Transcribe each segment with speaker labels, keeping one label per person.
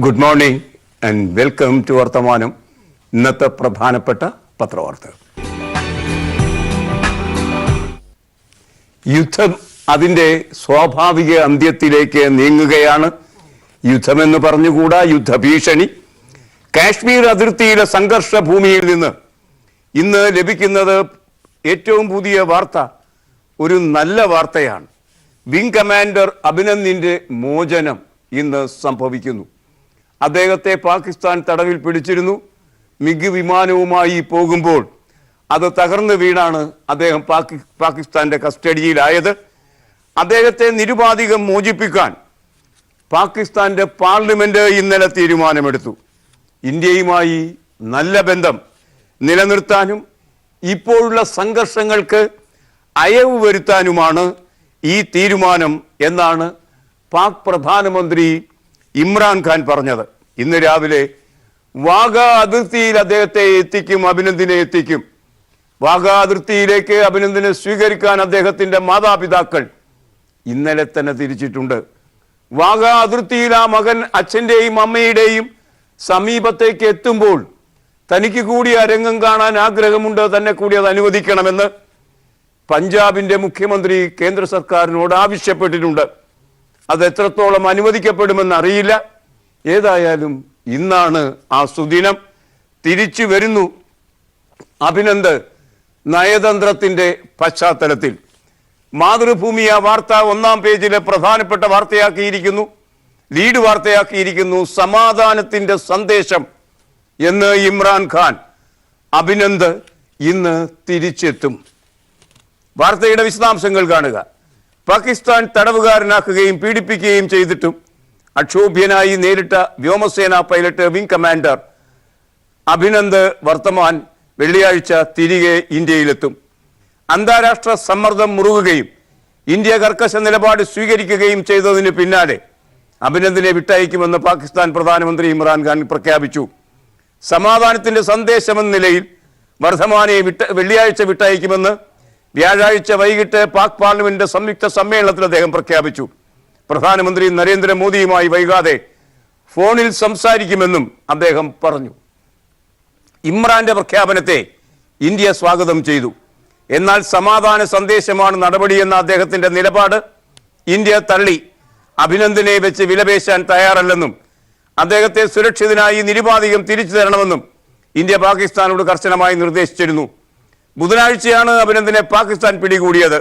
Speaker 1: Good morning and welcome to Varthamanam. ഇന്നത്തെ പ്രധാനപ്പെട്ട പത്രവാർത്തകൾ. യുദ്ധം അതിൻ്റെ സ്വാഭാവിക അന്ത്യത്തിലേക്ക് നീങ്ങുകയാണ്. യുദ്ധമെന്ന് പറഞ്ഞുകൂടാ, യുദ്ധഭീഷണി. കാശ്മീർ അതിർത്തിയിലെ സംഘർഷ ഭൂമിയിൽ നിന്ന് ഇന്ന് ലഭിക്കുന്നത് ഏറ്റവും പുതിയ വാർത്ത ഒരു നല്ല വാർത്തയാണ്. വിംഗ് കമാൻഡർ അഭിനന്ദിന്റെ മോചനം ഇന്ന് സംഭവിക്കുന്നു. അദ്ദേഹത്തെ പാകിസ്ഥാൻ തടവിൽ പിടിച്ചിരുന്നു. മിഗ് വിമാനവുമായി പോകുമ്പോൾ അത് തകർന്നു വീണാണ് അദ്ദേഹം പാകിസ്ഥാന്റെ കസ്റ്റഡിയിലായത്. അദ്ദേഹത്തെ നിരുപാധികം മോചിപ്പിക്കാൻ പാകിസ്ഥാന്റെ പാർലമെന്റ് ഇന്നലെ തീരുമാനമെടുത്തു. ഇന്ത്യയുമായി നല്ല ബന്ധം നിലനിർത്താനും ഇപ്പോഴുള്ള സംഘർഷങ്ങൾക്ക് അയവ് വരുത്താനുമാണ് ഈ തീരുമാനം എന്നാണ് പാക് പ്രധാനമന്ത്രി ഇമ്രാൻഖാൻ പറഞ്ഞത്. ഇന്ന് രാവിലെ വാഗ അതിർത്തിയിൽ അദ്ദേഹത്തെ എത്തിക്കും, അഭിനന്ദിനെ എത്തിക്കും. വാഗ അതിർത്തിയിലേക്ക് അഭിനന്ദിനെ സ്വീകരിക്കാൻ അദ്ദേഹത്തിന്റെ മാതാപിതാക്കൾ ഇന്നലെ തന്നെ തിരിച്ചിട്ടുണ്ട്. വാഗ അതിർത്തിയിൽ ആ മകൻ അച്ഛൻ്റെയും അമ്മയുടെയും സമീപത്തേക്ക് എത്തുമ്പോൾ തനിക്ക് കൂടി ആ രംഗം കാണാൻ ആഗ്രഹമുണ്ട്, തന്നെ കൂടി അത് അനുവദിക്കണമെന്ന് പഞ്ചാബിന്റെ മുഖ്യമന്ത്രി കേന്ദ്ര സർക്കാരിനോട് ആവശ്യപ്പെട്ടിട്ടുണ്ട്. അത് എത്രത്തോളം അനുവദിക്കപ്പെടുമെന്ന് അറിയില്ല. ഏതായാലും ഇന്നാണ് ആ സുദിനം. തിരിച്ചു വരുന്നു അഭിനന്ദ് നയതന്ത്രത്തിന്റെ പശ്ചാത്തലത്തിൽ. മാതൃഭൂമി ആ വാർത്ത ഒന്നാം പേജിലെ പ്രധാനപ്പെട്ട വാർത്തയാക്കിയിരിക്കുന്നു, ലീഡ് വാർത്തയാക്കിയിരിക്കുന്നു. സമാധാനത്തിന്റെ സന്ദേശം എന്ന് ഇമ്രാൻഖാൻ. അഭിനന്ദ് ഇന്ന് തിരിച്ചെത്തും. വാർത്തയുടെ വിശദാംശങ്ങൾ കാണുക. പാകിസ്ഥാൻ തടവുകാരനാക്കുകയും പീഡിപ്പിക്കുകയും ചെയ്തിട്ടും അക്ഷോഭ്യനായി നേരിട്ട വ്യോമസേന പൈലറ്റ് വിംഗ് കമാൻഡർ അഭിനന്ദ് വർത്തമാൻ വെള്ളിയാഴ്ച തിരികെ ഇന്ത്യയിലെത്തും. അന്താരാഷ്ട്ര സമ്മർദ്ദം മുറുകുകയും ഇന്ത്യ കർക്കശ നിലപാട് സ്വീകരിക്കുകയും ചെയ്തതിന് പിന്നാലെ അഭിനന്ദിനെ വിട്ടയക്കുമെന്ന് പാകിസ്ഥാൻ പ്രധാനമന്ത്രി ഇമ്രാൻഖാൻ പ്രഖ്യാപിച്ചു. സമാധാനത്തിന്റെ സന്ദേശമെന്ന നിലയിൽ വർദ്ധമാനെ വെള്ളിയാഴ്ച വിട്ടയക്കുമെന്ന് വ്യാഴാഴ്ച വൈകിട്ട് പാക് പാർലമെന്റ് സംയുക്ത സമ്മേളനത്തിൽ അദ്ദേഹം പ്രഖ്യാപിച്ചു. പ്രധാനമന്ത്രി നരേന്ദ്രമോദിയുമായി വൈകാതെ ഫോണിൽ സംസാരിക്കുമെന്നും അദ്ദേഹം പറഞ്ഞു. ഇമ്രാന്റെ പ്രഖ്യാപനത്തെ ഇന്ത്യ സ്വാഗതം ചെയ്തു. എന്നാൽ സമാധാന സന്ദേശമാണ് നടപടിയെന്ന അദ്ദേഹത്തിന്റെ നിലപാട് ഇന്ത്യ തള്ളി. അഭിനന്ദിനെ വെച്ച് വിലപേശാൻ തയ്യാറല്ലെന്നും അദ്ദേഹത്തെ സുരക്ഷിതനായി നിരുപാധികം തിരിച്ചു തരണമെന്നും ഇന്ത്യ പാകിസ്ഥാനോട് കർശനമായി നിർദ്ദേശിച്ചിരുന്നു. ബുധനാഴ്ചയാണ് അഭിനന്ദിനെ പാകിസ്ഥാൻ പിടികൂടിയത്.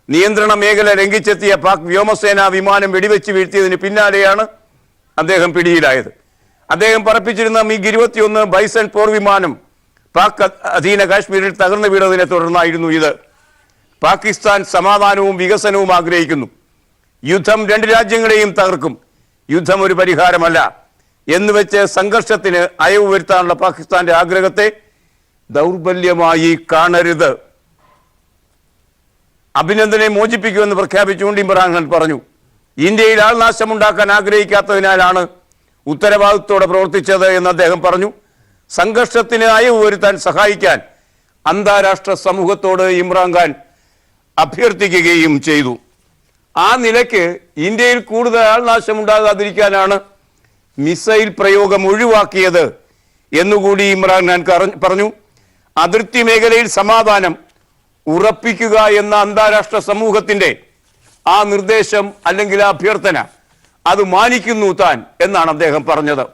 Speaker 1: നിയന്ത്രണ മേഖല ലംഘിച്ചെത്തിയ പാക് വ്യോമസേന വിമാനം വെടിവെച്ച് വീഴ്ത്തിയതിന് പിന്നാലെയാണ് അദ്ദേഹം പിടിയിലായത്. അദ്ദേഹം പറപ്പിച്ചിരുന്ന മിഗ് 21 ബൈസൺ പോർ വിമാനം പാക് അധീന കാശ്മീരിൽ തകർന്നു വീണതിനെ തുടർന്നായിരുന്നു ഇത്. പാകിസ്ഥാൻ സമാധാനവും വികസനവും ആഗ്രഹിക്കുന്നു. യുദ്ധം രണ്ട് രാജ്യങ്ങളെയും തകർക്കും. യുദ്ധം ഒരു പരിഹാരമല്ല എന്നുവെച്ച് സംഘർഷത്തിന് അയവ് വരുത്താനുള്ള പാകിസ്ഥാന്റെ ആഗ്രഹത്തെ ദൗർബല്യമായി കാണരുത്. അഭിനന്ദനെ മോചിപ്പിക്കുമെന്ന് പ്രഖ്യാപിച്ചുകൊണ്ട് ഇമ്രാൻഖാൻ പറഞ്ഞു. ഇന്ത്യയിൽ ആൾനാശമുണ്ടാക്കാൻ ആഗ്രഹിക്കാത്തതിനാലാണ് ഉത്തരവാദിത്വത്തോടെ പ്രവർത്തിച്ചത് എന്ന് അദ്ദേഹം പറഞ്ഞു. സംഘർഷത്തിന് അയവ് വരുത്താൻ സഹായിക്കാൻ അന്താരാഷ്ട്ര സമൂഹത്തോട് ഇമ്രാൻഖാൻ അഭ്യർത്ഥിക്കുകയും ചെയ്തു. ആ നിലയ്ക്ക് ഇന്ത്യയിൽ കൂടുതൽ ആൾനാശമുണ്ടാകാതിരിക്കാനാണ് മിസൈൽ പ്രയോഗം ഒഴിവാക്കിയത് എന്നുകൂടി ഇമ്രാൻഖാൻ പറഞ്ഞു. അതിർത്തി മേഖലയിൽ സമാധാനം ഉറപ്പിക്കുക എന്ന അന്താരാഷ്ട്ര സമൂഹത്തിന്റെ ആ നിർദ്ദേശം അല്ലെങ്കിൽ ആ അഭ്യർത്ഥന അത് മാനിക്കുന്നു താൻ എന്നാണ് അദ്ദേഹം പറഞ്ഞത്.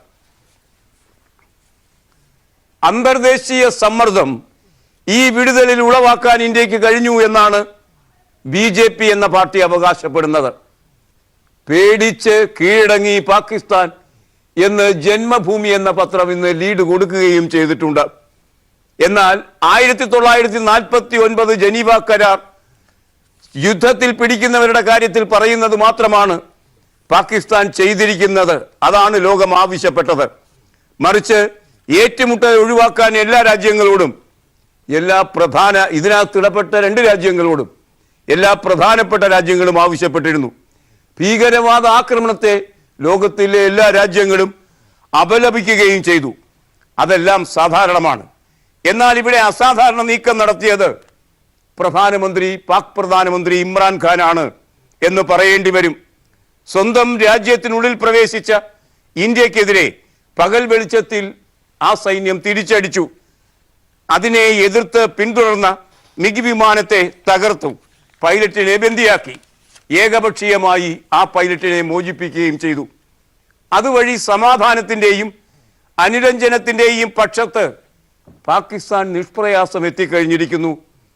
Speaker 1: അന്തർദേശീയ സമ്മർദ്ദം ഈ വിടുതലിൽ ഉളവാക്കാൻ ഇന്ത്യക്ക് കഴിഞ്ഞു എന്നാണ് BJP എന്ന പാർട്ടി അവകാശപ്പെടുന്നത്. പേടിച്ച് കീഴടങ്ങി പാകിസ്ഥാൻ എന്ന് ജന്മഭൂമി എന്ന പത്രം ഇന്ന് ലീഡ് കൊടുക്കുകയും ചെയ്തിട്ടുണ്ട്. എന്നാൽ 1949 ജനീവ കരാർ യുദ്ധത്തിൽ പിടിക്കുന്നവരുടെ കാര്യത്തിൽ പറയുന്നത് മാത്രമാണ് പാകിസ്ഥാൻ ചെയ്തിരിക്കുന്നത്. അതാണ് ലോകം ആവശ്യപ്പെട്ടത്. മറിച്ച് ഏറ്റുമുട്ടൽ ഒഴിവാക്കാൻ എല്ലാ രാജ്യങ്ങളോടും, ഇതിനകത്ത് ഇടപെട്ട 2 രാജ്യങ്ങളോടും എല്ലാ പ്രധാനപ്പെട്ട രാജ്യങ്ങളും ആവശ്യപ്പെട്ടിരുന്നു. ഭീകരവാദ ആക്രമണത്തെ ലോകത്തിലെ എല്ലാ രാജ്യങ്ങളും അപലപിക്കുകയും ചെയ്തു. അതെല്ലാം സാധാരണമാണ്. എന്നാൽ ഇവിടെ അസാധാരണ നീക്കം നടത്തിയത് പാക് പ്രധാനമന്ത്രി ഇമ്രാൻഖാനാണ് എന്ന് പറയേണ്ടി വരും. സ്വന്തം രാജ്യത്തിനുള്ളിൽ പ്രവേശിച്ച ഇന്ത്യക്കെതിരെ പകൽ വെളിച്ചത്തിൽ ആ സൈന്യം തിരിച്ചടിച്ചു. അതിനെ എതിർത്ത് പിന്തുടർന്ന മിഗ് വിമാനത്തെ തകർത്തു, പൈലറ്റിനെ ബന്ദിയാക്കി. ഏകപക്ഷീയമായി ആ പൈലറ്റിനെ മോചിപ്പിക്കുകയും ചെയ്തു. അതുവഴി സമാധാനത്തിൻ്റെയും അനുരഞ്ജനത്തിൻ്റെയും പക്ഷത്ത് പാകിസ്ഥാൻ നിഷ്പ്രയാസം എത്തിക്കഴിഞ്ഞിരിക്കുന്നു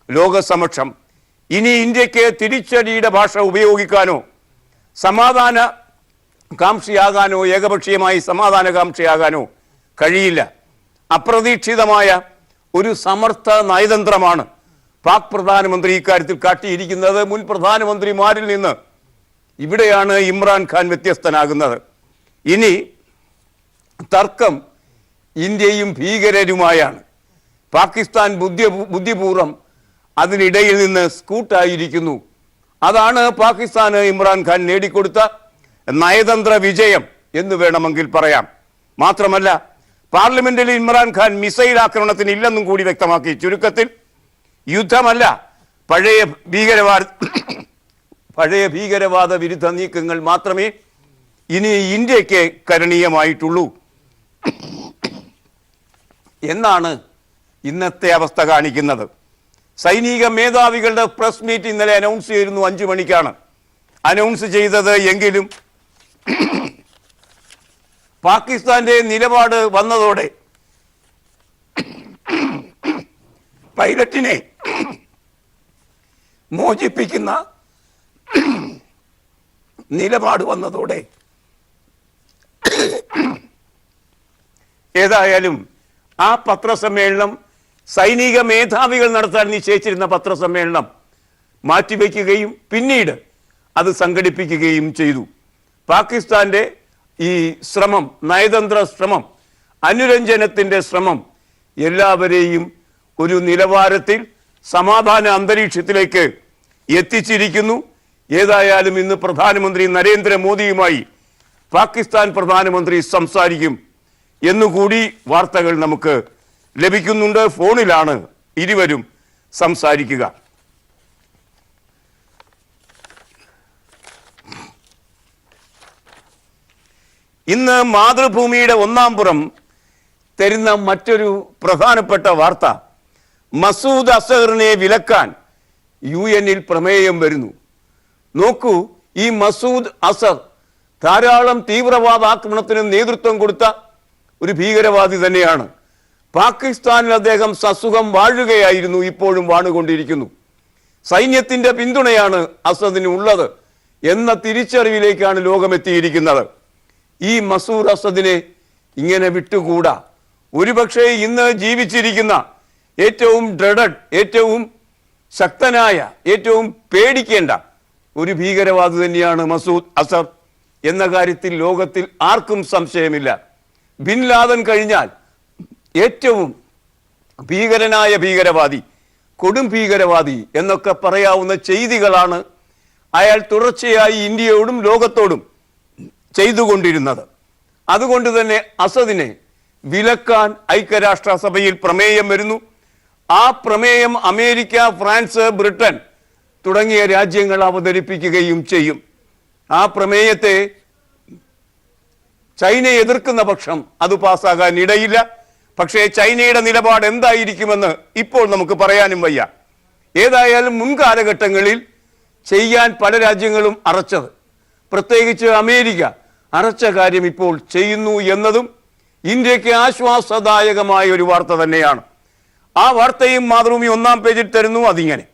Speaker 1: ലോകസമക്ഷം. ഇനി ഇന്ത്യക്ക് തിരിച്ചടിയുടെ ഭാഷ ഉപയോഗിക്കാനോ സമാധാന കാംക്ഷിയാകാനോ ഏകപക്ഷീയമായി സമാധാനകാംക്ഷിയാകാനോ കഴിയില്ല. അപ്രതീക്ഷിതമായ ഒരു സമർത്ഥ നയതന്ത്രമാണ് പാക് പ്രധാനമന്ത്രി ഇക്കാര്യത്തിൽ കാട്ടിയിരിക്കുന്നത്. മുൻ പ്രധാനമന്ത്രിമാരിൽ നിന്ന് ഇവിടെയാണ് ഇമ്രാൻഖാൻ വ്യത്യസ്തനാകുന്നത്. ഇനി തർക്കം ഇന്ത്യയും ഭീകരരുമായാണ്. പാകിസ്ഥാൻ ബുദ്ധിപൂർവം അതിനിടയിൽ നിന്ന് സ്കൂട്ടായിരിക്കുന്നു. അതാണ് പാകിസ്ഥാന് ഇമ്രാൻഖാൻ നേടിക്കൊടുത്ത നയതന്ത്ര വിജയം എന്ന് വേണമെങ്കിൽ പറയാം. മാത്രമല്ല, പാർലമെന്റിൽ ഇമ്രാൻഖാൻ മിസൈൽ ആക്രമണത്തിന് ഇല്ലെന്നും കൂടി വ്യക്തമാക്കി. ചുരുക്കത്തിൽ യുദ്ധമല്ല, പഴയ ഭീകരവാദ വിരുദ്ധ നീക്കങ്ങൾ മാത്രമേ ഇനി ഇന്ത്യക്ക് കരണീയമായിട്ടുള്ളൂ എന്നാണ് ഇന്നത്തെ അവസ്ഥ കാണിക്കുന്നത്. സൈനിക മേധാവികളുടെ പ്രസ് മീറ്റ് ഇന്നലെ അനൗൺസ് ചെയ്തിരുന്നു. 5 മണിക്കാണ് അനൗൺസ് ചെയ്തത്. എങ്കിലും പാകിസ്ഥാന്റെ നിലപാട് വന്നതോടെ പൈലറ്റിനെ മോചിപ്പിക്കുന്ന നിലപാട് വന്നതോടെ ഏതായാലും ആ പത്രസമ്മേളനം, സൈനിക മേധാവികൾ നടത്താൻ നിശ്ചയിച്ചിരുന്ന പത്രസമ്മേളനം മാറ്റിവെക്കുകയും പിന്നീട് അത് സംഘടിപ്പിക്കുകയും ചെയ്തു. പാകിസ്ഥാന്റെ ഈ ശ്രമം, നയതന്ത്ര ശ്രമം, അനുരഞ്ജനത്തിൻ്റെ ശ്രമം എല്ലാവരെയും ഒരു നിലവാരത്തിൽ സമാധാന അന്തരീക്ഷത്തിലേക്ക് എത്തിച്ചിരിക്കുന്നു. ഏതായാലും ഇന്ന് പ്രധാനമന്ത്രി നരേന്ദ്രമോദിയുമായി പാകിസ്ഥാൻ പ്രധാനമന്ത്രി സംസാരിക്കും എന്നുകൂടി വാർത്തകൾ നമുക്ക് ലഭിക്കുന്നുണ്ട്. ഫോണിലാണ് ഇരുവരും സംസാരിക്കുക. ഇന്ന് മാതൃഭൂമിയുടെ 1-ാം പുറം തരുന്ന മറ്റൊരു പ്രധാനപ്പെട്ട വാർത്ത, മസൂദ് അസഹറിനെ വിലക്കാൻ UN-ൽ പ്രമേയം വരുന്നു. നോക്കൂ, ഈ മസൂദ് അസർ ധാരാളം തീവ്രവാദ ആക്രമണത്തിന് നേതൃത്വം കൊടുത്ത ഒരു ഭീകരവാദി തന്നെയാണ്. പാകിസ്ഥാനിൽ അദ്ദേഹം സസുഖം വാഴുകയായിരുന്നു, ഇപ്പോഴും വാണുകൊണ്ടിരിക്കുന്നു. സൈന്യത്തിൻ്റെ പിന്തുണയാണ് അസദിന് ഉള്ളത് എന്ന തിരിച്ചറിവിലേക്കാണ് ലോകമെത്തിയിരിക്കുന്നത്. ഈ മസൂദ് അസദിനെ ഇങ്ങനെ വിട്ടുകൂടാ. ഒരുപക്ഷെ ഇന്ന് ജീവിച്ചിരിക്കുന്ന ഏറ്റവും ഡ്രെഡഡ്, ഏറ്റവും ശക്തനായ, ഏറ്റവും പേടിക്കേണ്ട ഒരു ഭീകരവാദി തന്നെയാണ് മസൂദ് അസർ എന്ന കാര്യത്തിൽ ലോകത്തിൽ ആർക്കും സംശയമില്ല. ബിൻ ലാദൻ കഴിഞ്ഞാൽ ഏറ്റവും ഭീകരനായ ഭീകരവാദി, കൊടും ഭീകരവാദി എന്നൊക്കെ പറയാവുന്ന ചെയ്തികളാണ് അയാൾ തുടർച്ചയായി ഇന്ത്യയോടും ലോകത്തോടും ചെയ്തുകൊണ്ടിരുന്നത്. അതുകൊണ്ട് തന്നെ അസദിനെ വിലക്കാൻ ഐക്യരാഷ്ട്രസഭയിൽ പ്രമേയം വരുന്നു. ആ പ്രമേയം അമേരിക്ക, ഫ്രാൻസ്, ബ്രിട്ടൻ തുടങ്ങിയ രാജ്യങ്ങൾ അവതരിപ്പിക്കുകയും ചെയ്യും. ആ പ്രമേയത്തെ ചൈന എതിർക്കുന്ന പക്ഷം അത് പാസ്സാകാൻ ഇടയില്ല. പക്ഷേ ചൈനയുടെ നിലപാട് എന്തായിരിക്കുമെന്ന് ഇപ്പോൾ നമുക്ക് പറയാനും വയ്യ. ഏതായാലും മുൻകാലഘട്ടങ്ങളിൽ ചെയ്യാൻ പല രാജ്യങ്ങളും അറച്ചത്, പ്രത്യേകിച്ച് അമേരിക്ക അറച്ച കാര്യം ഇപ്പോൾ ചെയ്യുന്നു എന്നതും ഇന്ത്യക്ക് ആശ്വാസദായകമായ ഒരു വാർത്ത തന്നെയാണ്. ആ വാർത്തയും മാതൃഭൂമി 1-ാം പേജിൽ തരുന്നു. അതിങ്ങനെ,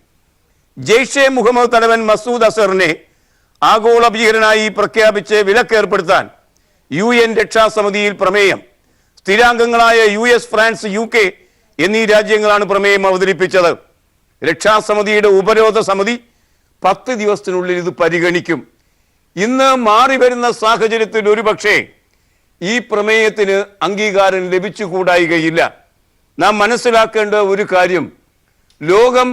Speaker 1: ജെയ്ഷെ മുഹമ്മദ് തലവൻ മസൂദ് അസറിനെ ആഗോള ഭീകരനായി പ്രഖ്യാപിച്ച് വിലക്കേർപ്പെടുത്താൻ UN രക്ഷാസമിതിയിൽ പ്രമേയം. സ്ഥിരാംഗങ്ങളായ US, ഫ്രാൻസ്, UK എന്നീ രാജ്യങ്ങളാണ് പ്രമേയം അവതരിപ്പിച്ചത്. രക്ഷാസമിതിയുടെ ഉപരോധ സമിതി 10 ദിവസത്തിനുള്ളിൽ ഇത് പരിഗണിക്കും. ഇന്ന് മാറി വരുന്ന സാഹചര്യത്തിൽ ഒരുപക്ഷേ ഈ പ്രമേയത്തിന് അംഗീകാരം ലഭിച്ചുകൂടായികയില്ല. നാം മനസ്സിലാക്കേണ്ട ഒരു കാര്യം, ലോകം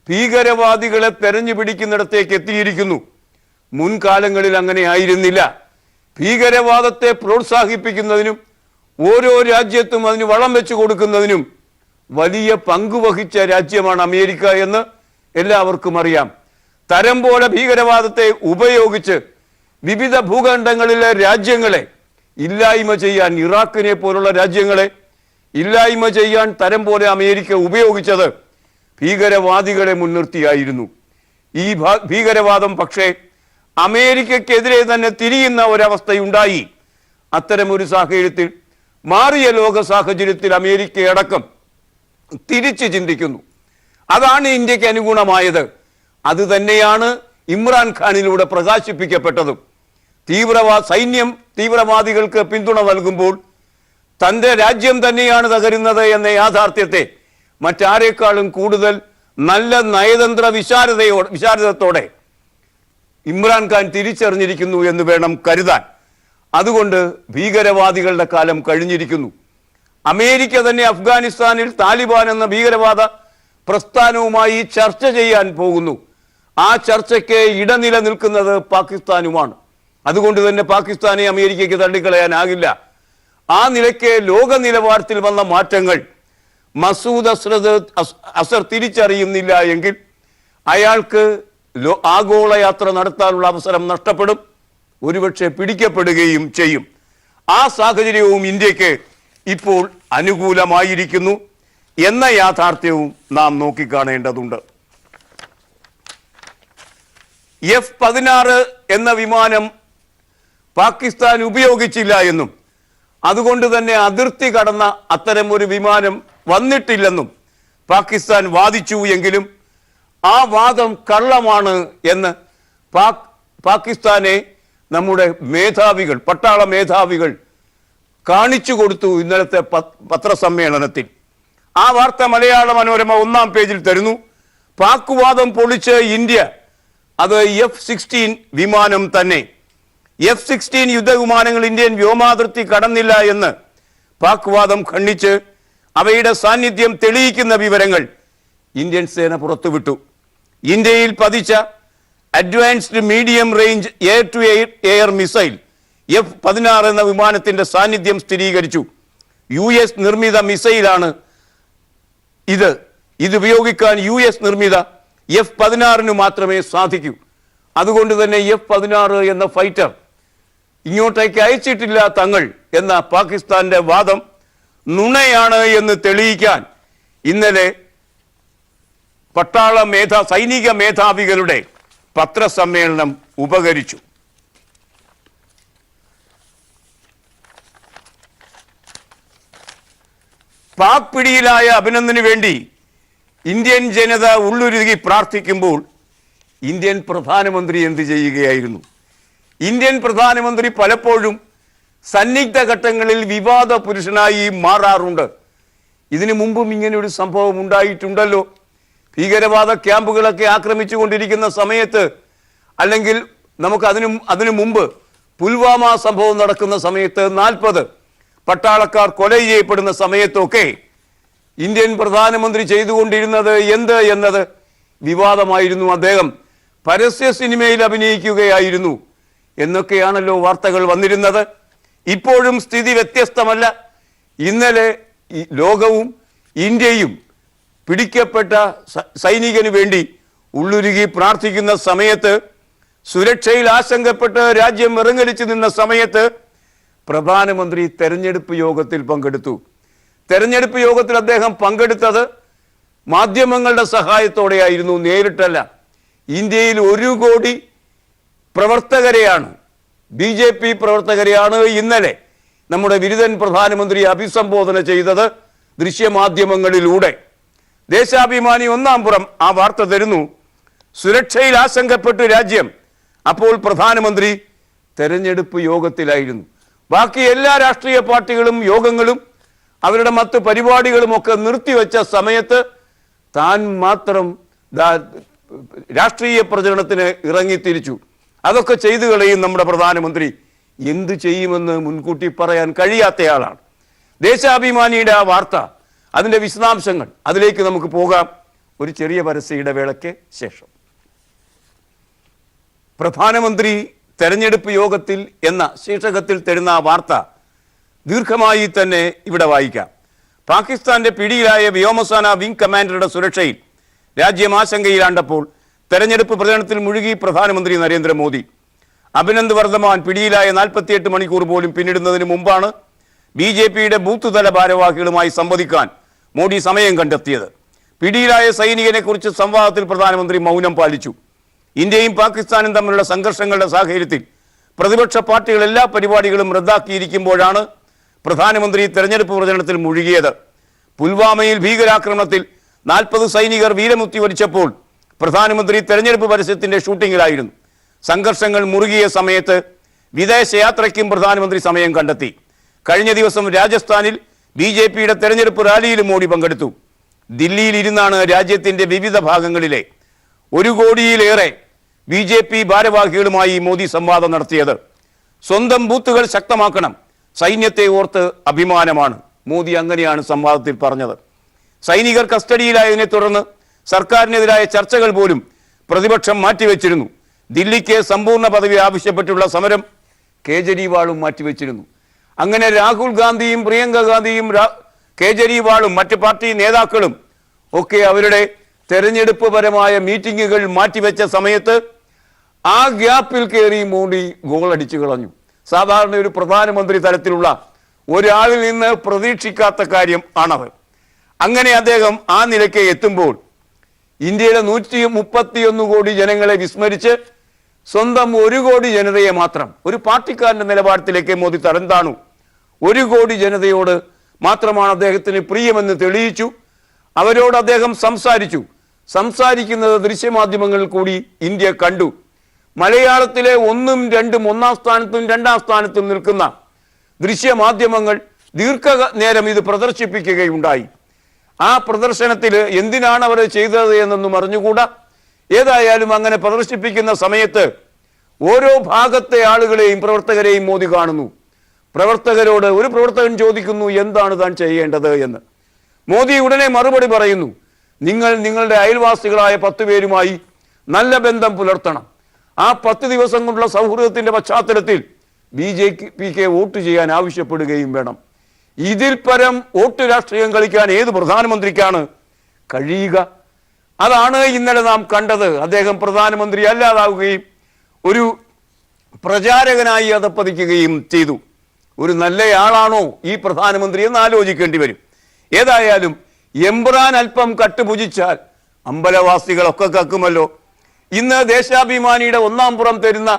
Speaker 1: ഭീകരവാദികളെ തെരഞ്ഞു പിടിക്കുന്നിടത്തേക്ക് എത്തിയിരിക്കുന്നു. മുൻകാലങ്ങളിൽ അങ്ങനെ ആയിരുന്നില്ല. ഭീകരവാദത്തെ പ്രോത്സാഹിപ്പിക്കുന്നതിനും ഓരോ രാജ്യത്തും അതിന് വളം വെച്ചു കൊടുക്കുന്നതിനും വലിയ പങ്കുവഹിച്ച രാജ്യമാണ് അമേരിക്ക എന്ന് എല്ലാവർക്കും അറിയാം. തരം പോലെ ഭീകരവാദത്തെ ഉപയോഗിച്ച് വിവിധ ഭൂഖണ്ഡങ്ങളിലെ രാജ്യങ്ങളെ ഇല്ലായ്മ ചെയ്യാൻ ഇറാഖിനെ പോലുള്ള രാജ്യങ്ങളെ ഇല്ലായ്മ ചെയ്യാൻ തരം പോലെ അമേരിക്ക ഉപയോഗിച്ചത് ഭീകരവാദികളെ മുൻനിർത്തിയായിരുന്നു. ഈ ഭീകരവാദം പക്ഷേ അമേരിക്കക്കെതിരെ തന്നെ തിരിയുന്ന ഒരവസ്ഥയുണ്ടായി. അത്തരമൊരു സാഹചര്യത്തിൽ, മാറിയ ലോക സാഹചര്യത്തിൽ അമേരിക്കയടക്കം തിരിച്ച് ചിന്തിക്കുന്നു. അതാണ് ഇന്ത്യക്ക് അനുഗുണമായത്. അത് തന്നെയാണ് ഇമ്രാൻഖാനിലൂടെ പ്രകാശിപ്പിക്കപ്പെട്ടതും. സൈന്യം തീവ്രവാദികൾക്ക് പിന്തുണ നൽകുമ്പോൾ തൻ്റെ രാജ്യം തന്നെയാണ് തകരുന്നത് എന്ന യാഥാർത്ഥ്യത്തെ മറ്റാരേക്കാളും കൂടുതൽ നല്ല നയതന്ത്ര വിശാരദത്തോടെ ഇമ്രാൻഖാൻ തിരിച്ചറിഞ്ഞിരിക്കുന്നു എന്ന് വേണം കരുതാൻ. അതുകൊണ്ട് ഭീകരവാദികളുടെ കാലം കഴിഞ്ഞിരിക്കുന്നു. അമേരിക്ക തന്നെ അഫ്ഗാനിസ്ഥാനിൽ താലിബാൻ എന്ന ഭീകരവാദ പ്രസ്ഥാനവുമായി ചർച്ച ചെയ്യാൻ പോകുന്നു. ആ ചർച്ചയ്ക്ക് ഇടനില നിൽക്കുന്നത് പാകിസ്ഥാനുമാണ്. അതുകൊണ്ട് തന്നെ പാകിസ്ഥാനെ അമേരിക്കയ്ക്ക് തള്ളിക്കളയാനാകില്ല. ആ നിലയ്ക്ക് ലോക നിലവാരത്തിൽ വന്ന മാറ്റങ്ങൾ മസൂദ് അസർ തിരിച്ചറിയുന്നില്ല എങ്കിൽ അയാൾക്ക് ആഗോള യാത്ര നടത്താനുള്ള അവസരം നഷ്ടപ്പെടും, ഒരുപക്ഷെ പിടിക്കപ്പെടുകയും ചെയ്യും. ആ സാഹചര്യവും ഇന്ത്യക്ക് ഇപ്പോൾ അനുകൂലമായിരിക്കുന്നു എന്ന യാഥാർത്ഥ്യവും നാം നോക്കിക്കാണേണ്ടതുണ്ട്. F-16 എന്ന വിമാനം പാകിസ്ഥാൻ ഉപയോഗിച്ചില്ല എന്നും അതുകൊണ്ട് തന്നെ അതിർത്തി കടന്ന അത്തരം ഒരു വിമാനം വന്നിട്ടില്ലെന്നും പാകിസ്ഥാൻ വാദിച്ചു എങ്കിലും ആ വാദം കള്ളമാണ് എന്ന് പാകിസ്ഥാനെ നമ്മുടെ മേധാവികൾ, പട്ടാള മേധാവികൾ കാണിച്ചു കൊടുത്തു ഇന്നലത്തെ പത്രസമ്മേളനത്തിൽ. ആ വാർത്ത മലയാള മനോരമ 1-ാം പേജിൽ തരുന്നു. പാക് വാദം പൊളിച്ച് ഇന്ത്യ, അത് F-16 വിമാനം തന്നെ. F-16 യുദ്ധവിമാനങ്ങൾ ഇന്ത്യൻ വ്യോമാതിർത്തി കടന്നില്ല എന്ന് പാക് വാദം ഖണ്ഡിച്ച് അവയുടെ സാന്നിധ്യം തെളിയിക്കുന്ന വിവരങ്ങൾ ഇന്ത്യൻ സേന പുറത്തുവിട്ടു. ഇന്ത്യയിൽ പതിച്ച advanced medium range air to air missile F-16 എന്ന വിമാനത്തിന്റെ സാന്നിധ്യം സ്ഥിരീകരിച്ചു. US നിർമ്മിത മിസൈലാണ് ഇത്. ഉപയോഗിക്കാൻ US നിർമ്മിത F-16 മാത്രമേ സാധിക്കൂ. അതുകൊണ്ട് തന്നെ F-16 എന്ന ഫൈറ്റർ ഇങ്ങോട്ടേക്ക് അയച്ചിട്ടില്ല തങ്ങൾ എന്ന പാകിസ്ഥാന്റെ വാദം നുണയാണ് എന്ന് തെളിയിക്കാൻ ഇന്നലെ സൈനിക മേധാവികളുടെ പത്രസമ്മേളനം ഉപകരിച്ചു. പാക് പിടിയിലായ അഭിനന്ദന് വേണ്ടി ഇന്ത്യൻ ജനത ഉള്ളുരുകി പ്രാർത്ഥിക്കുമ്പോൾ ഇന്ത്യൻ പ്രധാനമന്ത്രി എന്ത് ചെയ്യുകയായിരുന്നു? ഇന്ത്യൻ പ്രധാനമന്ത്രി പലപ്പോഴും സന്നിഗ്ധ ഘട്ടങ്ങളിൽ വിവാദ പുരുഷനായി മാറാറുണ്ട്. ഇതിനു മുമ്പും ഇങ്ങനെ ഒരു സംഭവം ഉണ്ടായിട്ടുണ്ടല്ലോ. ഭീകരവാദ ക്യാമ്പുകളൊക്കെ ആക്രമിച്ചു കൊണ്ടിരിക്കുന്ന സമയത്ത്, അല്ലെങ്കിൽ നമുക്ക് അതിനു മുമ്പ് പുൽവാമ സംഭവം നടക്കുന്ന സമയത്ത് 40 പട്ടാളക്കാർ കൊല ചെയ്യപ്പെടുന്ന സമയത്തൊക്കെ ഇന്ത്യൻ പ്രധാനമന്ത്രി ചെയ്തുകൊണ്ടിരുന്നത് എന്ത് എന്നത് വിവാദമായിരുന്നു. അദ്ദേഹം പരസ്യ സിനിമയിൽ അഭിനയിക്കുകയായിരുന്നു എന്നൊക്കെയാണല്ലോ വാർത്തകൾ വന്നിരുന്നത്. ഇപ്പോഴും സ്ഥിതി വ്യത്യസ്തമല്ല. ഇന്നലെ ലോകവും ഇന്ത്യയും പിടിക്കപ്പെട്ട സൈനികന് വേണ്ടി ഉള്ളുരുകി പ്രാർത്ഥിക്കുന്ന സമയത്ത്, സുരക്ഷയിൽ ആശങ്കപ്പെട്ട് രാജ്യം വിറങ്ങലിച്ചു നിന്ന സമയത്ത് പ്രധാനമന്ത്രി തെരഞ്ഞെടുപ്പ് യോഗത്തിൽ പങ്കെടുത്തു. തെരഞ്ഞെടുപ്പ് യോഗത്തിൽ അദ്ദേഹം പങ്കെടുത്തത് മാധ്യമങ്ങളുടെ സഹായത്തോടെയായിരുന്നു, നേരിട്ടല്ല. ഇന്ത്യയിൽ 1 കോടി പ്രവർത്തകരെയാണ്, BJP പ്രവർത്തകരെയാണ് ഇന്നലെ നമ്മുടെ ബിരുദൻ പ്രധാനമന്ത്രി അഭിസംബോധന ചെയ്തത് ദൃശ്യമാധ്യമങ്ങളിലൂടെ. ദേശാഭിമാനി 1-ാം പുറം ആ വാർത്ത തരുന്നു. സുരക്ഷയിൽ ആശങ്കപ്പെട്ട് രാജ്യം. അപ്പോൾ പ്രധാനമന്ത്രി തെരഞ്ഞെടുപ്പ് യോഗത്തിലായിരുന്നു. ബാക്കി എല്ലാ രാഷ്ട്രീയ പാർട്ടികളും യോഗങ്ങളും അവരുടെ മറ്റ് പരിപാടികളും ഒക്കെ നിർത്തിവെച്ച സമയത്ത് താൻ മാത്രം രാഷ്ട്രീയ പ്രചരണത്തിന് ഇറങ്ങിത്തിരിച്ചു. അതൊക്കെ ചെയ്തു കളയും നമ്മുടെ പ്രധാനമന്ത്രി. എന്തു ചെയ്യുമെന്ന് മുൻകൂട്ടി പറയാൻ കഴിയാത്തയാളാണ്. ദേശാഭിമാനിയുടെ ആ വാർത്ത, അതിൻ്റെ വിശദാംശങ്ങൾ, അതിലേക്ക് നമുക്ക് പോകാം ഒരു ചെറിയ പരസ്യ ഇടവേളയ്ക്ക് ശേഷം. പ്രധാനമന്ത്രി തെരഞ്ഞെടുപ്പ് യോഗത്തിൽ എന്ന ശീർഷകത്തിൽ തരുന്ന ആ വാർത്ത ദീർഘമായി തന്നെ ഇവിടെ വായിക്കാം. പാകിസ്ഥാന്റെ പിടിയിലായ വ്യോമസേന വിംഗ് കമാൻഡറുടെ സുരക്ഷയിൽ രാജ്യം ആശങ്കയിലാണ്ടപ്പോൾ തെരഞ്ഞെടുപ്പ് പ്രചരണത്തിൽ മുഴുകി പ്രധാനമന്ത്രി നരേന്ദ്രമോദി. അഭിനന്ദ് വർദ്ധമാൻ പിടിയിലായ 48 മണിക്കൂർ പോലും പിന്നിടുന്നതിന് മുമ്പാണ് BJPയുടെ ബൂത്ത് തല ഭാരവാഹികളുമായി സംവദിക്കാൻ മോഡി സമയം കണ്ടെത്തിയത്. പിടിയിലായ സൈനികനെ കുറിച്ച് സംവാദത്തിൽ പ്രധാനമന്ത്രി മൗനം പാലിച്ചു. ഇന്ത്യയും പാകിസ്ഥാനും തമ്മിലുള്ള സംഘർഷങ്ങളുടെ സാഹചര്യത്തിൽ പ്രതിപക്ഷ പാർട്ടികൾ എല്ലാ പരിപാടികളും റദ്ദാക്കിയിരിക്കുമ്പോഴാണ് പ്രധാനമന്ത്രി തെരഞ്ഞെടുപ്പ് പ്രചരണത്തിൽ മുഴുകിയത്. പുൽവാമയിൽ ഭീകരാക്രമണത്തിൽ 40 സൈനികർ വീരമൃത്യു വരിച്ചപ്പോൾ പ്രധാനമന്ത്രി തെരഞ്ഞെടുപ്പ് പരസ്യത്തിന്റെ ഷൂട്ടിങ്ങിലായിരുന്നു. സംഘർഷങ്ങൾ മുറുകിയ സമയത്ത് വിദേശയാത്രയ്ക്കും പ്രധാനമന്ത്രി സമയം കണ്ടെത്തി. കഴിഞ്ഞ ദിവസം രാജസ്ഥാനിൽ BJPയുടെ തെരഞ്ഞെടുപ്പ് റാലിയിലും മോഡി പങ്കെടുത്തു. ദില്ലിയിൽ ഇരുന്നാണ് രാജ്യത്തിന്റെ വിവിധ ഭാഗങ്ങളിലെ 1 കോടിയിലേറെ BJP ഭാരവാഹികളുമായി മോദി സംവാദം നടത്തിയത്. സ്വന്തം ബൂത്തുകൾ ശക്തമാക്കണം, സൈന്യത്തെ ഓർത്ത് അഭിമാനമാണ്, മോദി അങ്ങനെയാണ് സംവാദത്തിൽ പറഞ്ഞത്. സൈനികർ കസ്റ്റഡിയിലായതിനെ തുടർന്ന് സർക്കാരിനെതിരായ ചർച്ചകൾ പോലും പ്രതിപക്ഷം മാറ്റിവെച്ചിരുന്നു. ദില്ലിക്ക് സമ്പൂർണ്ണ പദവി ആവശ്യപ്പെട്ടുള്ള സമരം കേജ്രിവാളും മാറ്റിവെച്ചിരുന്നു. അങ്ങനെ രാഹുൽ ഗാന്ധിയും പ്രിയങ്ക ഗാന്ധിയും കേജ്രിവാളും മറ്റ് പാർട്ടി നേതാക്കളും ഒക്കെ അവരുടെ തെരഞ്ഞെടുപ്പ് പരമായ മീറ്റിങ്ങുകൾ മാറ്റിവെച്ച സമയത്ത് ആ ഗ്യാപ്പിൽ കയറി മോഡി ഗോളടിച്ചു കളഞ്ഞു. സാധാരണ ഒരു പ്രധാനമന്ത്രി തലത്തിലുള്ള ഒരാളിൽ നിന്ന് പ്രതീക്ഷിക്കാത്ത കാര്യം ആണത്. അങ്ങനെ അദ്ദേഹം ആ നിലയ്ക്ക് എത്തുമ്പോൾ ഇന്ത്യയിലെ 131 കോടി ജനങ്ങളെ വിസ്മരിച്ച് സ്വന്തം 1 കോടി ജനതയെ മാത്രം ഒരു പാർട്ടിക്കാരന്റെ നിലപാടത്തിലേക്ക് മോദി തരം താണു. 1 കോടി ജനതയോട് മാത്രമാണ് അദ്ദേഹത്തിന് പ്രിയമെന്ന് തെളിയിച്ചു. അവരോട് അദ്ദേഹം സംസാരിക്കുന്നത് ദൃശ്യമാധ്യമങ്ങളിൽ കൂടി ഇന്ത്യ കണ്ടു. മലയാളത്തിലെ 1ഉം 2ഉം 1ാം സ്ഥാനത്തും 2ാം സ്ഥാനത്തും നിൽക്കുന്ന ദൃശ്യമാധ്യമങ്ങൾ ദീർഘനേരം ഇത് പ്രദർശിപ്പിക്കുകയുണ്ടായി. ആ പ്രദർശനത്തിൽ എന്തിനാണ് അവർ ചെയ്തത് എന്നൊന്നും അറിഞ്ഞുകൂടാ. ഏതായാലും അങ്ങനെ പ്രദർശിപ്പിക്കുന്ന സമയത്ത് ഓരോ ഭാഗത്തെ ആളുകളെയും പ്രവർത്തകരെയും മോദി കാണുന്നു. പ്രവർത്തകരോട് ഒരു പ്രവർത്തകൻ ചോദിക്കുന്നു എന്താണ് താൻ ചെയ്യേണ്ടത് എന്ന്. മോദി ഉടനെ മറുപടി പറയുന്നു, നിങ്ങൾ നിങ്ങളുടെ അയൽവാസികളായ 10 പേരുമായി നല്ല ബന്ധം പുലർത്തണം. ആ 10 ദിവസം കൊണ്ടുള്ള സൗഹൃദത്തിന്റെ പശ്ചാത്തലത്തിൽ BJPക്ക് വോട്ട് ചെയ്യാൻ ആവശ്യപ്പെടുകയും വേണം. ഇതിൽ പരം വോട്ട് രാഷ്ട്രീയം കളിക്കാൻ ഏത് പ്രധാനമന്ത്രിക്കാണ് കഴിയുക? അതാണ് ഇന്നലെ നാം കണ്ടത്. അദ്ദേഹം പ്രധാനമന്ത്രി അല്ലാതാവുകയും ഒരു പ്രചാരകനായി അധപ്പതിക്കുകയും ചെയ്തു. ഒരു നല്ലയാളാണോ ഈ പ്രധാനമന്ത്രി എന്ന് ആലോചിക്കേണ്ടി വരും. ഏതായാലും എംബ്രാൻ അല്പം കട്ടുപുജിച്ചാൽ അമ്പലവാസികളൊക്കെ കക്കുമല്ലോ. ഇന്ന് ദേശാഭിമാനിയുടെ 1ാം പുറം തരുന്ന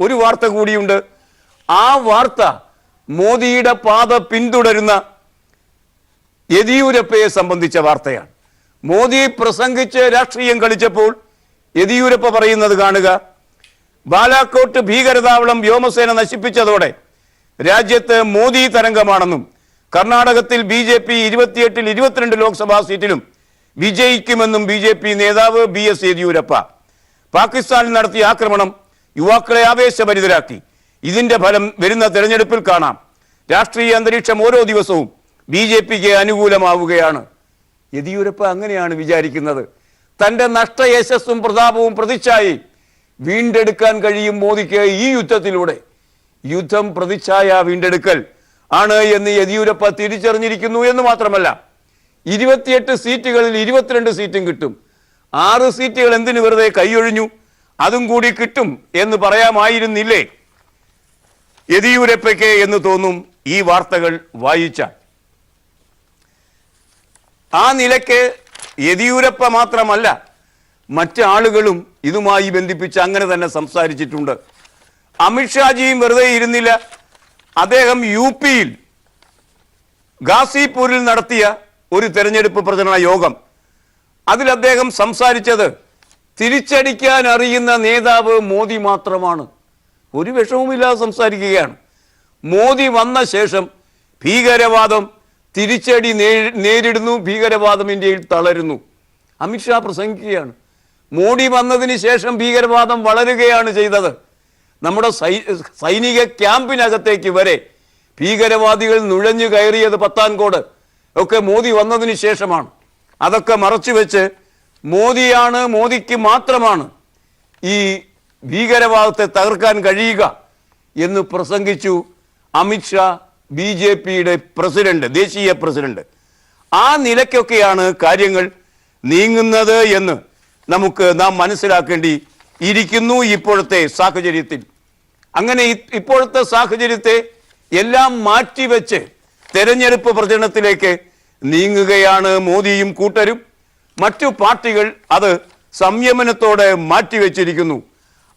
Speaker 1: ഒരു വാർത്ത കൂടിയുണ്ട്. ആ വാർത്ത മോദിയുടെ പാത പിന്തുടരുന്ന യെദിയൂരപ്പയെ സംബന്ധിച്ച വാർത്തയാണ്. മോദി പ്രസംഗിച്ച് രാഷ്ട്രീയം കളിച്ചപ്പോൾ യെദിയൂരപ്പ പറയുന്നത് കാണുക. ബാലാക്കോട്ട് ഭീകരതാവളം വ്യോമസേന നശിപ്പിച്ചതോടെ രാജ്യത്ത് മോദി തരംഗമാണെന്നും കർണാടകത്തിൽ BJP 28ൽ 22 ലോക്സഭാ സീറ്റിലും വിജയിക്കുമെന്നും BJP നേതാവ് BS യെദിയൂരപ്പ. പാകിസ്ഥാനിൽ നടത്തിയ ആക്രമണം യുവാക്കളെ ആവേശഭരിതരാക്കി. ഇതിന്റെ ഫലം വരുന്ന തെരഞ്ഞെടുപ്പിൽ കാണാം. രാഷ്ട്രീയ അന്തരീക്ഷം ഓരോ ദിവസവും BJPക്ക് അനുകൂലമാവുകയാണ്. യെദിയൂരപ്പ അങ്ങനെയാണ് വിചാരിക്കുന്നത്. തന്റെ നഷ്ടയശസ്സും പ്രതാപവും പ്രതിച്ഛായയും വീണ്ടെടുക്കാൻ കഴിയും മോദിക്ക് ഈ യുദ്ധത്തിലൂടെ. യുദ്ധം പ്രതിച്ഛായ വീണ്ടെടുക്കൽ ആണ് എന്ന് യെദിയൂരപ്പ തിരിച്ചറിഞ്ഞിരിക്കുന്നു എന്ന് മാത്രമല്ല, 28 സീറ്റുകളിൽ 22 സീറ്റും കിട്ടും. 6 സീറ്റുകൾ എന്തിനു വെറുതെ കൈയൊഴിഞ്ഞു, അതും കൂടി കിട്ടും എന്ന് പറയാമായിരുന്നില്ലേ യെദിയൂരപ്പയ്ക്ക് എന്ന് തോന്നും ഈ വാർത്തകൾ വായിച്ചാൽ. ആ നിലയ്ക്ക് യെദിയൂരപ്പ മാത്രമല്ല, മറ്റാളുകളും ഇതുമായി ബന്ധിപ്പിച്ച് അങ്ങനെ തന്നെ സംസാരിച്ചിട്ടുണ്ട്. അമിത്ഷാജിയും വെറുതെ ഇരുന്നില്ല. അദ്ദേഹം UPയിൽ ഗാസിപൂരിൽ നടത്തിയ ഒരു തെരഞ്ഞെടുപ്പ് പ്രചരണ യോഗം, അതിൽ അദ്ദേഹം സംസാരിച്ചത് തിരിച്ചടിക്കാൻ അറിയുന്ന നേതാവ് മോദി മാത്രമാണ്. ഒരു വിഷമവുമില്ലാതെ സംസാരിക്കുകയാണ്. മോദി വന്ന ശേഷം ഭീകരവാദം തിരിച്ചടി നേരിടുന്നു, ഭീകരവാദം ഇന്ത്യയിൽ തളരുന്നു. അമിത്ഷാ പ്രസംഗിക്കുകയാണ്. മോഡി വന്നതിന് ശേഷം ഭീകരവാദം വളരുകയാണ് ചെയ്തത്. നമ്മുടെ സൈനിക ക്യാമ്പിനകത്തേക്ക് വരെ ഭീകരവാദികൾ നുഴഞ്ഞു കയറിയത് പത്താൻകോട് ഒക്കെ മോദി വന്നതിന് ശേഷമാണ്. അതൊക്കെ മറച്ചുവെച്ച് മോദിക്ക് മാത്രമാണ് ഈ ഭീകരവാദത്തെ തകർക്കാൻ കഴിയുക എന്ന് പ്രസംഗിച്ചു അമിത്ഷാ, BJPയുടെ പ്രസിഡന്റ്, ദേശീയ പ്രസിഡന്റ്. ആ നിലയ്ക്കൊക്കെയാണ് കാര്യങ്ങൾ നീങ്ങുന്നത് എന്ന് നാം മനസ്സിലാക്കേണ്ടി ഇരിക്കുന്നു ഇപ്പോഴത്തെ സാഹചര്യത്തിൽ. അങ്ങനെ ഇപ്പോഴത്തെ സാഹചര്യത്തെ എല്ലാം മാറ്റിവെച്ച് തെരഞ്ഞെടുപ്പ് പ്രചരണത്തിലേക്ക് നീങ്ങുകയാണ് മോദിയും കൂട്ടരും. മറ്റു പാർട്ടികൾ അത് സംയമനത്തോടെ മാറ്റിവെച്ചിരിക്കുന്നു.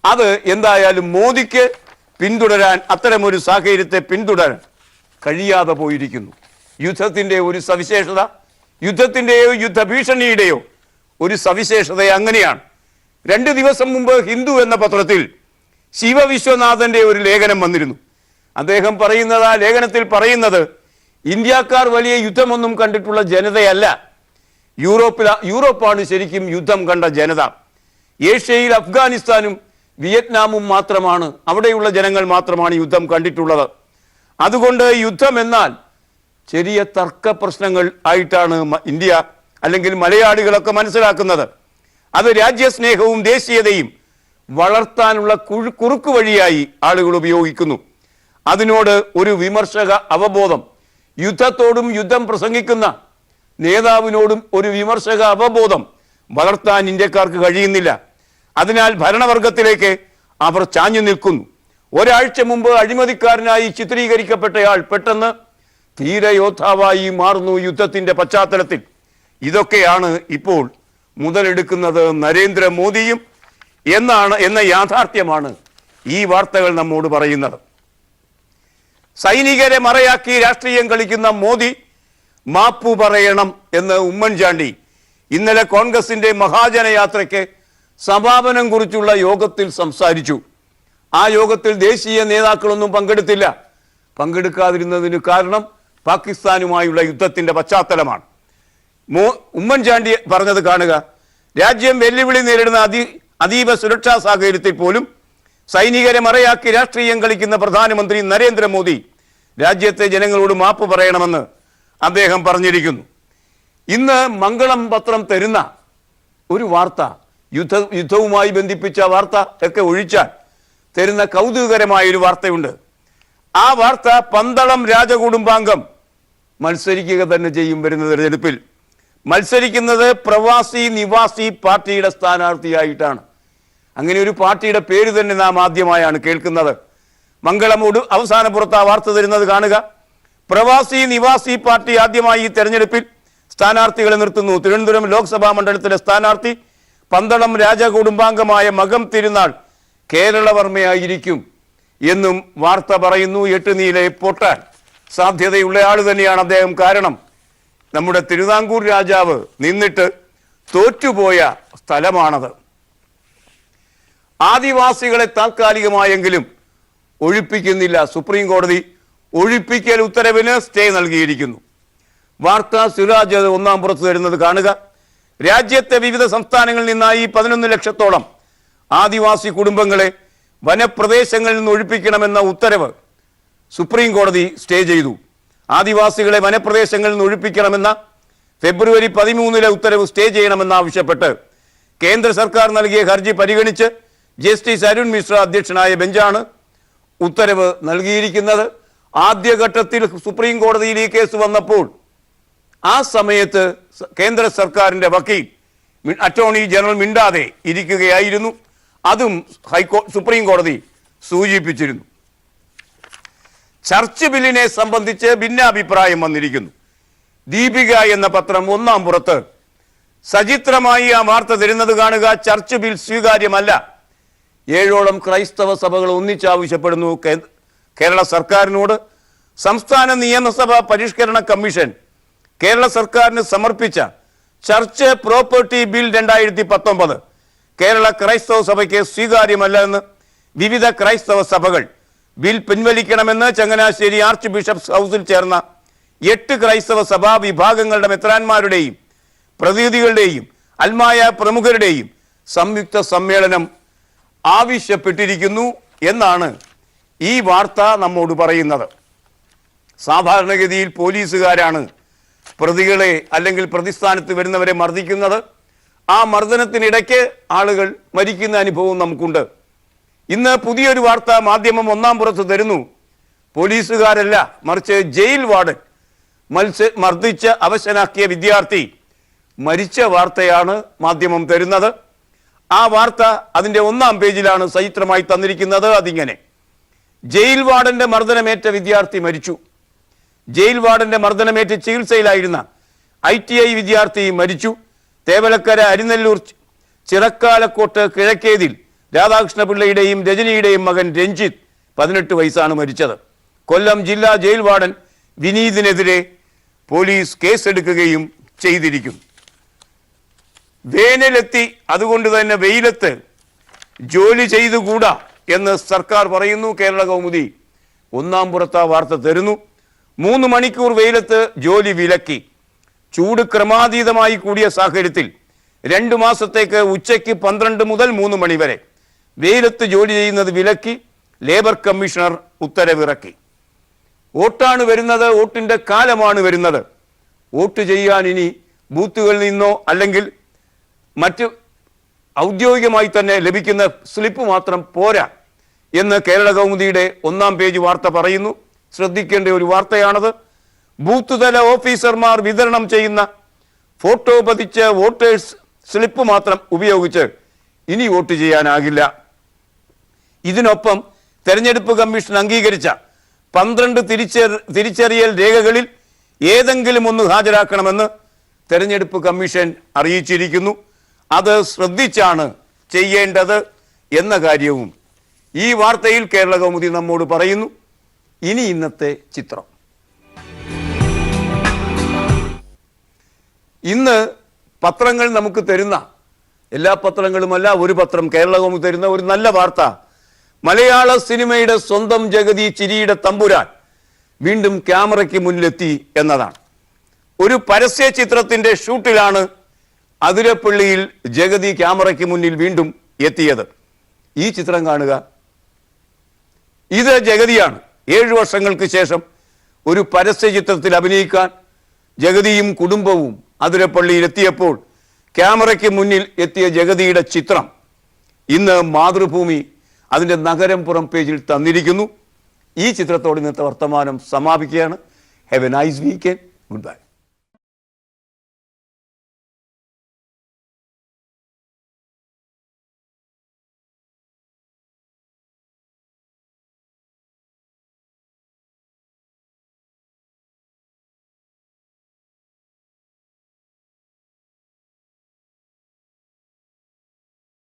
Speaker 1: അത് എന്തായാലും മോദിക്ക് പിന്തുടരാൻ, അത്തരമൊരു സാഹചര്യത്തെ പിന്തുടരാൻ കഴിയാതെ പോയിരിക്കുന്നു. യുദ്ധത്തിൻ്റെ ഒരു സവിശേഷത, യുദ്ധത്തിൻ്റെയോ യുദ്ധഭീഷണിയുടെയോ ഒരു സവിശേഷത അങ്ങനെയാണ്. 2 ദിവസം മുമ്പ് ഹിന്ദു എന്ന പത്രത്തിൽ ശിവവിശ്വനാഥന്റെ ഒരു ലേഖനം വന്നിരുന്നു. അദ്ദേഹം പറയുന്നത്, ആ ലേഖനത്തിൽ പറയുന്നത്, ഇന്ത്യക്കാർ വലിയ യുദ്ധമൊന്നും കണ്ടിട്ടുള്ള ജനതയല്ല, യൂറോപ്പാണ് ശരിക്കും യുദ്ധം കണ്ട ജനത. ഏഷ്യയിൽ അഫ്ഗാനിസ്ഥാനും വിയറ്റ്നാമും മാത്രമാണ്, അവിടെയുള്ള ജനങ്ങൾ മാത്രമാണ് യുദ്ധം കണ്ടിട്ടുള്ളത്. അതുകൊണ്ട് യുദ്ധം എന്നാൽ ചെറിയ തർക്ക പ്രശ്നങ്ങൾ ആയിട്ടാണ് ഇന്ത്യ അല്ലെങ്കിൽ മലയാളികളൊക്കെ മനസ്സിലാക്കുന്നത്. അത് രാജ്യസ്നേഹവും ദേശീയതയും വളർത്താനുള്ള കുറുക്കു വഴിയായി ആളുകൾ ഉപയോഗിക്കുന്നു. അതിനോട് ഒരു വിമർശക അവബോധം, യുദ്ധത്തോടും യുദ്ധം പ്രസംഗിക്കുന്ന നേതാവിനോടും ഒരു വിമർശക അവബോധം വളർത്താൻ ഇന്ത്യക്കാർക്ക് കഴിയുന്നില്ല. അതിനാൽ ഭരണവർഗത്തിലേക്ക് അവർ ചാഞ്ഞു നിൽക്കുന്നു. ഒരാഴ്ച മുമ്പ് അഴിമതിക്കാരനായി ചിത്രീകരിക്കപ്പെട്ടയാൾ പെട്ടെന്ന് ധീരയോദ്ധാവായി മാറുന്നു യുദ്ധത്തിന്റെ പശ്ചാത്തലത്തിൽ. ഇതൊക്കെയാണ് ഇപ്പോൾ മുതലെടുക്കുന്നത് നരേന്ദ്രമോദിയും എന്ന യാഥാർത്ഥ്യമാണ് ഈ വാർത്തകൾ നമ്മോട് പറയുന്നത്. സൈനികരെ മറയാക്കി രാഷ്ട്രീയം കളിക്കുന്ന മോദി മാപ്പു പറയണം എന്ന് ഉമ്മൻചാണ്ടി ഇന്നലെ കോൺഗ്രസിന്റെ മഹാജനയാത്രയ്ക്ക് സമാപനം കുറിച്ചുള്ള യോഗത്തിൽ സംസാരിച്ചു. ആ യോഗത്തിൽ ദേശീയ നേതാക്കളൊന്നും പങ്കെടുത്തില്ല. പങ്കെടുക്കാതിരുന്നതിന് കാരണം പാകിസ്ഥാനുമായുള്ള യുദ്ധത്തിന്റെ പശ്ചാത്തലമാണ്. ഉമ്മൻചാണ്ടി പറഞ്ഞത് കാണുക, രാജ്യം വെല്ലുവിളി നേരിടുന്ന അതീവ സുരക്ഷാ സാഹചര്യത്തിൽ പോലും സൈനികരെ മറയാക്കി രാഷ്ട്രീയം കളിക്കുന്ന പ്രധാനമന്ത്രി നരേന്ദ്രമോദി രാജ്യത്തെ ജനങ്ങളോട് മാപ്പ് പറയണമെന്ന് അദ്ദേഹം പറഞ്ഞിരിക്കുന്നു. ഇന്ന് മംഗളം പത്രം തരുന്ന ഒരു വാർത്ത, യുദ്ധവുമായി ബന്ധിപ്പിച്ച വാർത്ത ഒക്കെ ഒഴിച്ചാൽ തരുന്ന കൗതുകകരമായൊരു വാർത്തയുണ്ട്. ആ വാർത്ത പന്തളം രാജകുടുംബാംഗം മത്സരിക്കുക തന്നെ ചെയ്യും വരുന്ന തെരഞ്ഞെടുപ്പിൽ. മത്സരിക്കുന്നത് പ്രവാസി നിവാസി പാർട്ടിയുടെ സ്ഥാനാർത്ഥിയായിട്ടാണ്. അങ്ങനെ ഒരു പാർട്ടിയുടെ പേര് തന്നെ നാം ആദ്യമായാണ് കേൾക്കുന്നത്. മംഗളമോട് അവസാന പുറത്ത് ആ വാർത്ത തരുന്നത് കാണുക. പ്രവാസി നിവാസി പാർട്ടി ആദ്യമായി ഈ തെരഞ്ഞെടുപ്പിൽ സ്ഥാനാർത്ഥികളെ നിർത്തുന്നു. തിരുവനന്തപുരം ലോക്സഭാ മണ്ഡലത്തിലെ സ്ഥാനാർത്ഥി പന്തളം രാജകുടുംബാംഗമായ മകം തിരുനാൾ കേരളവർമ്മയായിരിക്കും എന്നും വാർത്ത പറയുന്നു. 8 നീലെ പൊട്ടാൻ സാധ്യതയുള്ള ആൾ തന്നെയാണ് അദ്ദേഹം. കാരണം നമ്മുടെ തിരുവിതാംകൂർ രാജാവ് നിന്നിട്ട് തോറ്റുപോയ സ്ഥലമാണത്. ആദിവാസികളെ താൽക്കാലികമായെങ്കിലും ഒഴിപ്പിക്കുന്നില്ല. സുപ്രീം കോടതി ഒഴിപ്പിക്കൽ ഉത്തരവിന് സ്റ്റേ നൽകിയിരിക്കുന്നു. വാർത്ത സിറാജ് ഒന്നാം പുറത്ത് തരുന്നത് കാണുക. രാജ്യത്തെ വിവിധ സംസ്ഥാനങ്ങളിൽ നിന്നായി 11 ലക്ഷത്തോളം ആദിവാസി കുടുംബങ്ങളെ വനപ്രദേശങ്ങളിൽ നിന്ന് ഒഴിപ്പിക്കണമെന്ന ഉത്തരവ് സുപ്രീം കോടതി സ്റ്റേ ചെയ്തു. ആദിവാസികളെ വനപ്രദേശങ്ങളിൽ നിന്ന് ഒഴിപ്പിക്കണമെന്ന ഫെബ്രുവരി 13 ഉത്തരവ് സ്റ്റേ ചെയ്യണമെന്നാവശ്യപ്പെട്ട് കേന്ദ്ര സർക്കാർ നൽകിയ ഹർജി പരിഗണിച്ച് ജസ്റ്റിസ് അരുൺ മിശ്ര അധ്യക്ഷനായ ബെഞ്ചാണ് ഉത്തരവ് നൽകിയിരിക്കുന്നത്. ആദ്യഘട്ടത്തിൽ സുപ്രീം കോടതിയിൽ ഈ കേസ് വന്നപ്പോൾ ആ സമയത്ത് കേന്ദ്ര സർക്കാരിന്റെ വക്കീൽ അറ്റോർണി ജനറൽ മിണ്ടാതെ ഇരിക്കുകയായിരുന്നു. അതും സുപ്രീം കോടതി സൂചിപ്പിച്ചിരുന്നു. ചർച്ച് ബില്ലിനെ സംബന്ധിച്ച് ഭിന്നാഭിപ്രായം വന്നിരിക്കുന്നു. ദീപിക എന്ന പത്രം ഒന്നാം പുറത്ത് സചിത്രമായി ആ വാർത്ത തരുന്നത് കാണുക. ചർച്ച് ബിൽ സ്വീകാര്യമല്ല. 7ഓളം ക്രൈസ്തവ സഭകൾ ഒന്നിച്ചാവശ്യപ്പെടുന്നു കേരള സർക്കാരിനോട്. സംസ്ഥാന നിയമസഭ പരിഷ്കരണ കമ്മീഷൻ കേരള സർക്കാരിന് സമർപ്പിച്ച ചർച്ച് പ്രോപ്പർട്ടി ബിൽ 2019 കേരള ക്രൈസ്തവ സഭയ്ക്ക് സ്വീകാര്യമല്ല എന്ന് വിവിധ ക്രൈസ്തവ സഭകൾ ബിൽ പിൻവലിക്കണമെന്ന് ചങ്ങനാശ്ശേരി ആർച്ച് ബിഷപ്സ് ഹൗസിൽ ചേർന്ന 8 ക്രൈസ്തവ സഭാ വിഭാഗങ്ങളുടെ മെത്രാന്മാരുടെയും പ്രതിനിധികളുടെയും അൽമായ പ്രമുഖരുടെയും സംയുക്ത സമ്മേളനം ആവശ്യപ്പെട്ടിരിക്കുന്നു എന്നാണ് ഈ വാർത്ത നമ്മോട് പറയുന്നത്. സാധാരണഗതിയിൽ പോലീസുകാരാണ് പ്രതികളെ അല്ലെങ്കിൽ പ്രതിസ്ഥാനത്ത് വരുന്നവരെ മർദ്ദിക്കുന്നത്. ആ മർദ്ദനത്തിനിടയ്ക്ക് ആളുകൾ മരിക്കുന്ന അനുഭവം നമുക്കുണ്ട്. ഇന്ന് പുതിയൊരു വാർത്ത മാധ്യമം ഒന്നാം പുറത്ത് തരുന്നു. പോലീസുകാരല്ല, മറിച്ച് ജയിൽ വാർഡൻ മർദ്ദിച്ച് അവശനാക്കിയ വിദ്യാർത്ഥി മരിച്ച വാർത്തയാണ് മാധ്യമം തരുന്നത്. ആ വാർത്ത അതിൻ്റെ 1-ാം പേജിലാണ് സചിത്രമായി തന്നിരിക്കുന്നത്. അതിങ്ങനെ: ജയിൽ വാർഡന്റെ മർദ്ദനമേറ്റ വിദ്യാർത്ഥി മരിച്ചു. ജയിൽ വാർഡന്റെ മർദ്ദനമേറ്റ് ചികിത്സയിലായിരുന്ന ITI വിദ്യാർത്ഥി മരിച്ചു. തേവലക്കര അരിനെല്ലൂർ ചിറക്കാലക്കോട്ട് കിഴക്കേതിൽ രാധാകൃഷ്ണപിള്ളയുടെയും രജനിയുടെയും മകൻ രഞ്ജിത്ത് 18 വയസ്സാണ് മരിച്ചത്. കൊല്ലം ജില്ലാ ജയിൽ വാർഡൻ വിനീതിനെതിരെ പോലീസ് കേസെടുക്കുകയും ചെയ്തിരിക്കുന്നു. വേനലെത്തി, അതുകൊണ്ട് തന്നെ വെയിലത്ത് ജോലി ചെയ്തുകൂടാ എന്ന് സർക്കാർ പറയുന്നു. കേരള കൗമുദി ഒന്നാം പുറത്ത് വാർത്ത തരുന്നു. 3 മണിക്കൂർ വെയിലത്ത് ജോലി വിലക്കി. ചൂട് ക്രമാതീതമായി കൂടിയ സാഹചര്യത്തിൽ 2 മാസത്തേക്ക് ഉച്ചയ്ക്ക് 12 മുതൽ 3 മണി വരെ വെയിലത്ത് ജോലി ചെയ്യുന്നത് വിലക്കി ലേബർ കമ്മീഷണർ ഉത്തരവിറക്കി. വോട്ടാണ് വരുന്നത്, വോട്ടിൻ്റെ കാലമാണ് വരുന്നത്. വോട്ട് ചെയ്യാൻ ഇനി ബൂത്തുകളിൽ നിന്നോ അല്ലെങ്കിൽ മറ്റ് ഔദ്യോഗികമായി തന്നെ ലഭിക്കുന്ന സ്ലിപ്പ് മാത്രം പോരാ എന്ന് കേരള കൗമുദിയുടെ 1-ാം പേജ് വാർത്ത പറയുന്നു. ശ്രദ്ധിക്കേണ്ട ഒരു വാർത്തയാണത്. ബൂത്ത് തല ഓഫീസർമാർ വിതരണം ചെയ്യുന്ന ഫോട്ടോ പതിച്ച വോട്ടേഴ്സ് സ്ലിപ്പ് മാത്രം ഉപയോഗിച്ച് ഇനി വോട്ട് ചെയ്യാനാകില്ല. ഇതിനൊപ്പം തെരഞ്ഞെടുപ്പ് കമ്മീഷൻ അംഗീകരിച്ച 12 തിരിച്ചറിയൽ രേഖകളിൽ ഏതെങ്കിലും ഒന്ന് ഹാജരാക്കണമെന്ന് തെരഞ്ഞെടുപ്പ് കമ്മീഷൻ അറിയിച്ചിരിക്കുന്നു. അത് ശ്രദ്ധിച്ചാണ് ചെയ്യേണ്ടത് എന്ന കാര്യവും ഈ വാർത്തയിൽ കേരള കൗമുദി നമ്മോട് പറയുന്നു. ഇനി ഇന്നത്തെ ചിത്രം. ഇന്ന് പത്രങ്ങൾ നമുക്ക് തരുന്ന, എല്ലാ പത്രങ്ങളുമല്ല, ഒരു പത്രം കേരള കൗമുദി തരുന്ന ഒരു നല്ല വാർത്ത, മലയാള സിനിമയുടെ സ്വന്തം ജഗതി ചിരിയുടെ തമ്പുരാൻ വീണ്ടും ക്യാമറയ്ക്ക് മുന്നിലെത്തി എന്നതാണ്. ഒരു പരസ്യ ചിത്രത്തിന്റെ ഷൂട്ടിലാണ് അതിരപ്പള്ളിയിൽ ജഗതി ക്യാമറയ്ക്ക് മുന്നിൽ വീണ്ടും എത്തിയത്. ഈ ചിത്രം കാണുക. ഇത് ജഗതിയാണ്. 7 വർഷങ്ങൾക്ക് ശേഷം ഒരു പരസ്യ ചിത്രത്തിൽ അഭിനയിക്കാൻ ജഗതിയും കുടുംബവും അതിരപ്പള്ളിയിൽ എത്തിയപ്പോൾ ക്യാമറയ്ക്ക് മുന്നിൽ എത്തിയ ജഗതിയുടെ ചിത്രം ഇന്ന് മാതൃഭൂമി അതിൻ്റെ നഗരം പുറം പേജിൽ തന്നിരിക്കുന്നു. ഈ ചിത്രത്തോട് ഇന്നത്തെ വർത്തമാനം സമാപിക്കുകയാണ്. Have a nice weekend. Good bye.